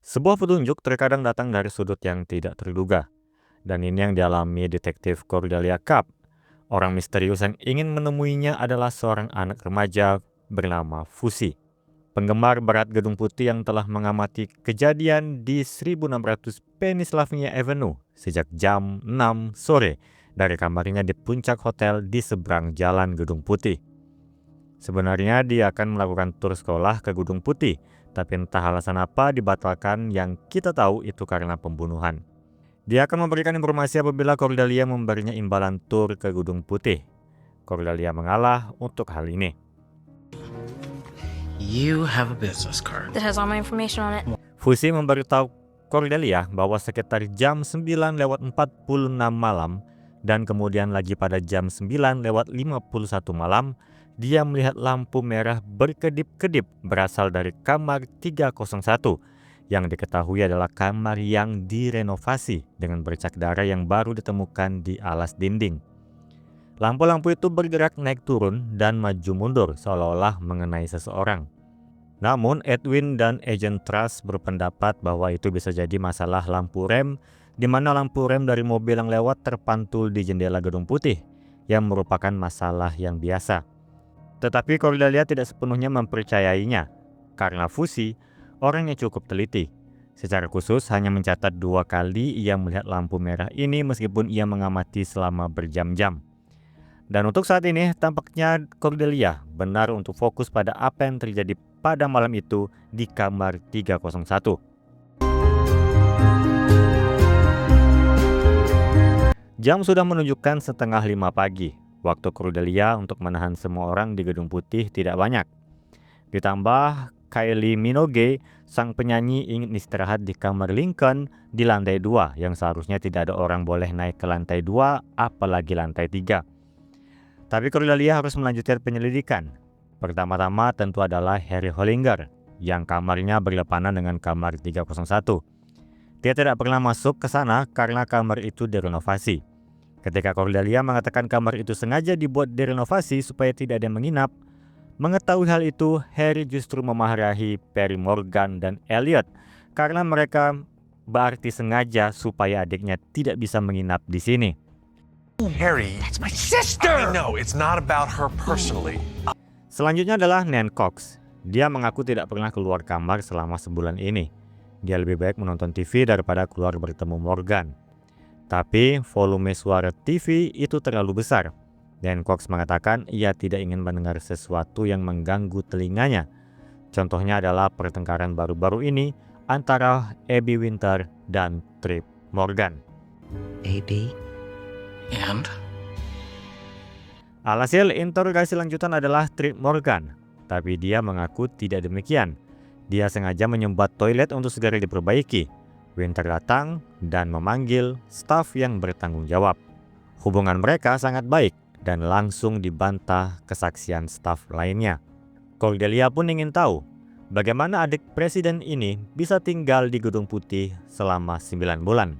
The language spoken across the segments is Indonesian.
Sebuah petunjuk terkadang datang dari sudut yang tidak terduga. Dan ini yang dialami detektif Cordelia Cup. Orang misterius yang ingin menemuinya adalah seorang anak remaja bernama Fusi. Penggemar berat Gedung Putih yang telah mengamati kejadian di 1600 Pennsylvania Avenue sejak jam 6 sore dari kamarnya di puncak hotel di seberang jalan Gedung Putih. Sebenarnya dia akan melakukan tur sekolah ke Gedung Putih, tapi entah alasan apa dibatalkan. Yang kita tahu itu karena pembunuhan. Dia akan memberikan informasi apabila Cordelia memberinya imbalan tur ke Gedung Putih. Cordelia mengalah untuk hal ini. You have a business card that has all my information on it. Fusi memberitahu Cordelia bahwa sekitar jam 9:46 malam dan kemudian lagi pada jam 9:51 malam, dia melihat lampu merah berkedip-kedip berasal dari kamar 301 yang diketahui adalah kamar yang direnovasi dengan bercak darah yang baru ditemukan di alas dinding. Lampu-lampu itu bergerak naik turun dan maju mundur seolah-olah mengenai seseorang. Namun Edwin dan Agent Trust berpendapat bahwa itu bisa jadi masalah lampu rem, di mana lampu rem dari mobil yang lewat terpantul di jendela Gedung Putih, yang merupakan masalah yang biasa. Tetapi Cordelia tidak sepenuhnya mempercayainya, karena Fusi orangnya cukup teliti. Secara khusus hanya mencatat 2 kali ia melihat lampu merah ini meskipun ia mengamati selama berjam-jam. Dan untuk saat ini tampaknya Cordelia benar untuk fokus pada apa yang terjadi pada malam itu di kamar 301. Jam sudah menunjukkan 4:30 pagi. Waktu Cordelia untuk menahan semua orang di Gedung Putih tidak banyak. Ditambah Kylie Minogue, sang penyanyi, ingin istirahat di kamar Lincoln di lantai 2 yang seharusnya tidak ada orang boleh naik ke lantai 2 apalagi lantai 3. Tapi Cordelia harus melanjutkan penyelidikan. Pertama-tama tentu adalah Harry Hollinger, yang kamarnya berdepanan dengan kamar 301. Dia tidak pernah masuk ke sana karena kamar itu direnovasi. Ketika Cordelia mengatakan kamar itu sengaja dibuat direnovasi supaya tidak ada yang menginap, mengetahui hal itu, Harry justru memarahi Perry Morgan dan Elliot karena mereka berarti sengaja supaya adiknya tidak bisa menginap di sini. Harry, that's my sister! I know, it's not about her personally. Selanjutnya adalah Nan Cox. Dia mengaku tidak pernah keluar kamar selama sebulan ini. Dia lebih baik menonton TV daripada keluar bertemu Morgan. Tapi volume suara TV itu terlalu besar. Nan Cox mengatakan ia tidak ingin mendengar sesuatu yang mengganggu telinganya. Contohnya adalah pertengkaran baru-baru ini antara Abby Winter dan Trip Morgan. Abby? And? Alhasil interogasi lanjutan adalah Trip Morgan, tapi dia mengaku tidak demikian. Dia sengaja menyumbat toilet untuk segera diperbaiki. Winter datang dan memanggil staf yang bertanggung jawab. Hubungan mereka sangat baik dan langsung dibantah kesaksian staf lainnya. Cordelia pun ingin tahu bagaimana adik presiden ini bisa tinggal di Gedung Putih selama 9 bulan.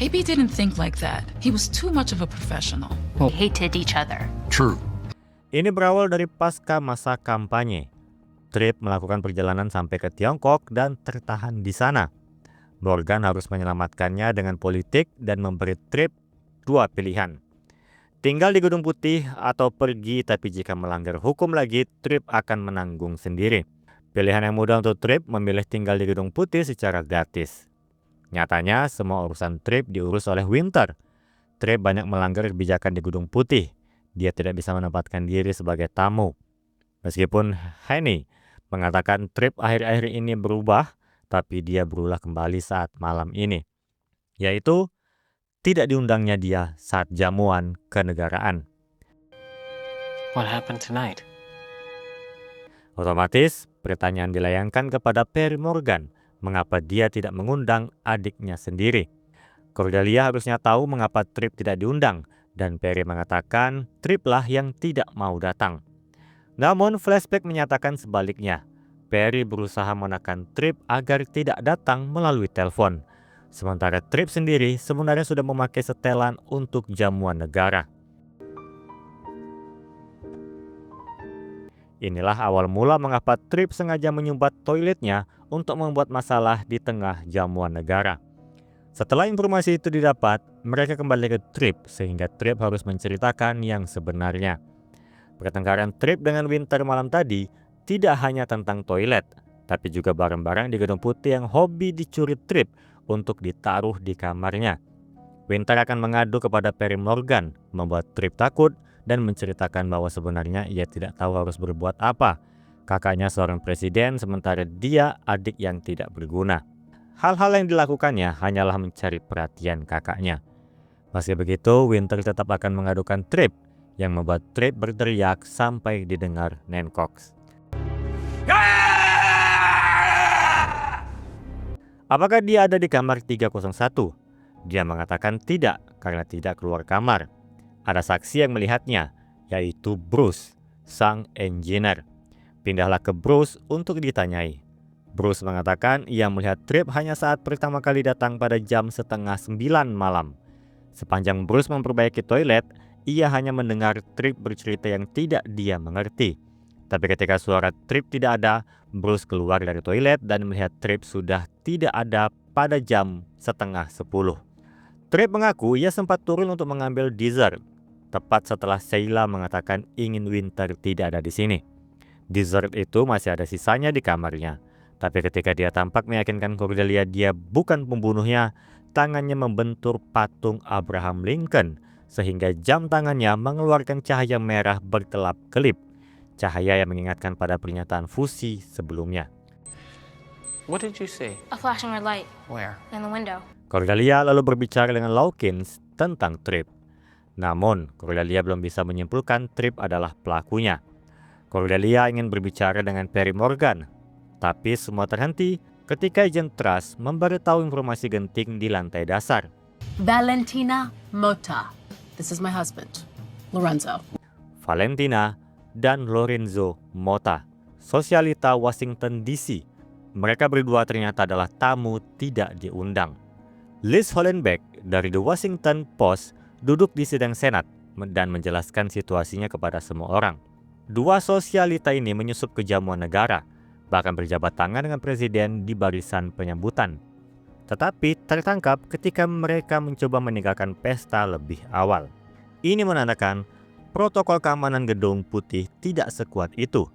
AB didn't think like that. He was too much of a professional. We hated each other. True. Ini berawal dari pasca masa kampanye. Trip melakukan perjalanan sampai ke Tiongkok dan tertahan di sana. Morgan harus menyelamatkannya dengan politik dan memberi Trip 2 pilihan. Tinggal di Gedung Putih atau pergi, tapi jika melanggar hukum lagi, Trip akan menanggung sendiri. Pilihan yang mudah untuk Trip memilih tinggal di Gedung Putih secara gratis. Nyatanya, semua urusan Trip diurus oleh Winter. Trip banyak melanggar kebijakan di Gedung Putih. Dia tidak bisa menempatkan diri sebagai tamu. Meskipun Haney mengatakan Trip akhir-akhir ini berubah, tapi dia berulah kembali saat malam ini. Yaitu, tidak diundangnya dia saat jamuan kenegaraan. What happened tonight? Otomatis, pertanyaan dilayangkan kepada Perry Morgan. Mengapa dia tidak mengundang adiknya sendiri? Cordelia harusnya tahu mengapa Trip tidak diundang, dan Perry mengatakan Trip lah yang tidak mau datang. Namun flashback menyatakan sebaliknya. Perry berusaha menekan Trip agar tidak datang melalui telepon. Sementara Trip sendiri sebenarnya sudah memakai setelan untuk jamuan negara. Inilah awal mula mengapa Trip sengaja menyumbat toiletnya untuk membuat masalah di tengah jamuan negara. Setelah informasi itu didapat, mereka kembali ke Tripp sehingga Tripp harus menceritakan yang sebenarnya. Pertengkaran Tripp dengan Winter malam tadi tidak hanya tentang toilet, tapi juga barang-barang di Gedung Putih yang hobi dicuri Tripp untuk ditaruh di kamarnya. Winter akan mengadu kepada Perry Morgan, membuat Tripp takut dan menceritakan bahwa sebenarnya ia tidak tahu harus berbuat apa. Kakaknya seorang presiden, sementara dia adik yang tidak berguna. Hal-hal yang dilakukannya hanyalah mencari perhatian kakaknya. Meski begitu, Winter tetap akan mengadukan Tripp, yang membuat Tripp berteriak sampai didengar Nan Cox. Apakah dia ada di kamar 301? Dia mengatakan tidak karena tidak keluar kamar. Ada saksi yang melihatnya, yaitu Bruce, sang engineer. Pindahlah ke Bruce untuk ditanyai. Bruce mengatakan ia melihat Tripp hanya saat pertama kali datang pada jam 8:30 malam. Sepanjang Bruce memperbaiki toilet, ia hanya mendengar Tripp bercerita yang tidak dia mengerti. Tapi ketika suara Tripp tidak ada, Bruce keluar dari toilet dan melihat Tripp sudah tidak ada pada jam 9:30. Tripp mengaku ia sempat turun untuk mengambil dessert, tepat setelah Sheila mengatakan ingin Winter tidak ada di sini. Dessert itu masih ada sisanya di kamarnya, tapi ketika dia tampak meyakinkan Cordelia dia bukan pembunuhnya, tangannya membentur patung Abraham Lincoln, sehingga jam tangannya mengeluarkan cahaya merah berkelap-kelip, cahaya yang mengingatkan pada pernyataan fusi sebelumnya. What did you see? A flashing red light Where? in the window. Cordelia lalu berbicara dengan Lawkins tentang Tripp. Namun, Cordelia belum bisa menyimpulkan Tripp adalah pelakunya. Cordelia ingin berbicara dengan Perry Morgan, tapi semua terhenti ketika Agent Trust memberitahu informasi genting di lantai dasar. Valentina Mota. This is my husband, Lorenzo. Valentina dan Lorenzo Mota, sosialita Washington DC. Mereka berdua ternyata adalah tamu tidak diundang. Liz Hollenbeck dari The Washington Post duduk di sidang Senat dan menjelaskan situasinya kepada semua orang. Dua sosialita ini menyusup ke jamuan negara, bahkan berjabat tangan dengan presiden di barisan penyambutan. Tetapi tertangkap ketika mereka mencoba meninggalkan pesta lebih awal. Ini menandakan protokol keamanan Gedung Putih tidak sekuat itu.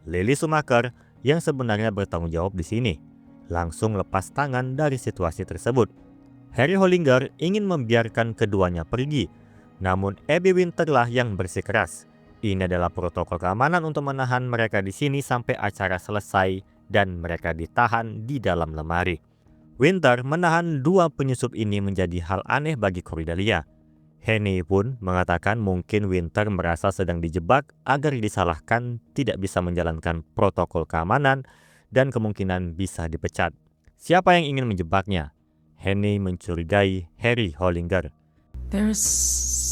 Lily Schumacher yang sebenarnya bertanggung jawab di sini langsung lepas tangan dari situasi tersebut. Harry Hollinger ingin membiarkan keduanya pergi, namun Abby Winter lah yang bersikeras. Ini adalah protokol keamanan untuk menahan mereka di sini sampai acara selesai dan mereka ditahan di dalam lemari. Winter menahan dua penyusup ini menjadi hal aneh bagi Cordelia. Henny pun mengatakan mungkin Winter merasa sedang dijebak agar disalahkan, tidak bisa menjalankan protokol keamanan dan kemungkinan bisa dipecat. Siapa yang ingin menjebaknya? Henny mencurigai Harry Hollinger. There's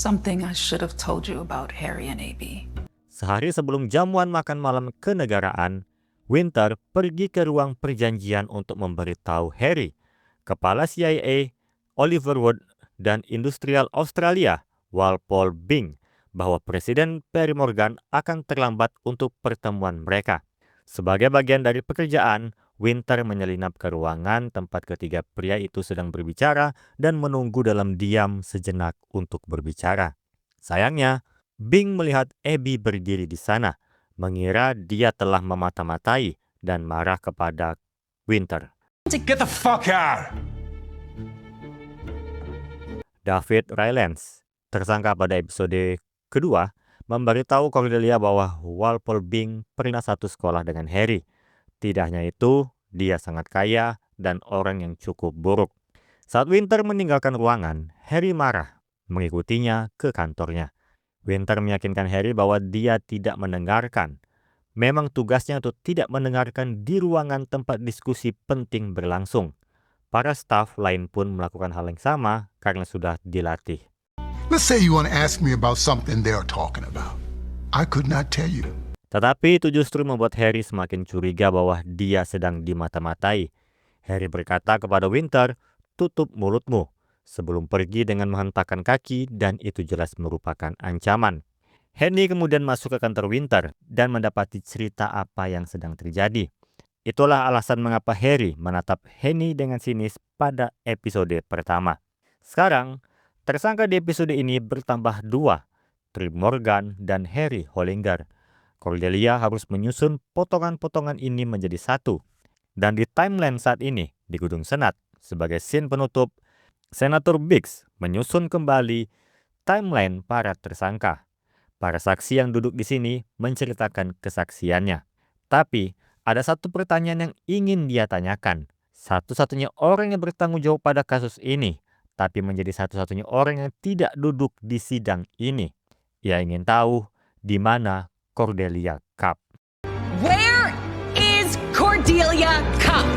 something I should have told you about Harry and AB. Sehari sebelum jamuan makan malam kenegaraan, Winter pergi ke ruang perjanjian untuk memberitahu Harry, Kepala CIA, Oliver Wood, dan Industrial Australia, Walpole Bing, bahwa Presiden Perry Morgan akan terlambat untuk pertemuan mereka. Sebagai bagian dari pekerjaan, Winter menyelinap ke ruangan tempat ketiga pria itu sedang berbicara dan menunggu dalam diam sejenak untuk berbicara. Sayangnya, Bing melihat Abby berdiri di sana, mengira dia telah memata-matai dan marah kepada Winter. Get the fuck out! David Rylance, tersangka pada episode kedua, memberitahu Cordelia bahwa Walpole Bing pernah satu sekolah dengan Harry. Tidak hanya itu, dia sangat kaya dan orang yang cukup buruk. Saat Winter meninggalkan ruangan, Harry marah, mengikutinya ke kantornya. Winter meyakinkan Harry bahwa dia tidak mendengarkan. Memang tugasnya untuk tidak mendengarkan di ruangan tempat diskusi penting berlangsung. Para staf lain pun melakukan hal yang sama karena sudah dilatih. Let's say you want to ask me about something they're talking about. I could not tell you. Tetapi itu justru membuat Harry semakin curiga bahwa dia sedang dimata-matai. Harry berkata kepada Winter, "Tutup mulutmu," sebelum pergi dengan menghentakkan kaki dan itu jelas merupakan ancaman. Henny kemudian masuk ke kantor Winter dan mendapati cerita apa yang sedang terjadi. Itulah alasan mengapa Harry menatap Henny dengan sinis pada episode pertama. Sekarang, tersangka di episode ini bertambah 2, Trip Morgan dan Harry Hollinger. Cordelia harus menyusun potongan-potongan ini menjadi satu. Dan di timeline saat ini, di Gedung Senat, sebagai scene penutup, Senator Biggs menyusun kembali timeline para tersangka. Para saksi yang duduk di sini menceritakan kesaksiannya. Tapi, ada satu pertanyaan yang ingin dia tanyakan. Satu-satunya orang yang bertanggung jawab pada kasus ini, tapi menjadi satu-satunya orang yang tidak duduk di sidang ini. Ia ingin tahu di mana Cordelia Cup. Where is Cordelia Cup?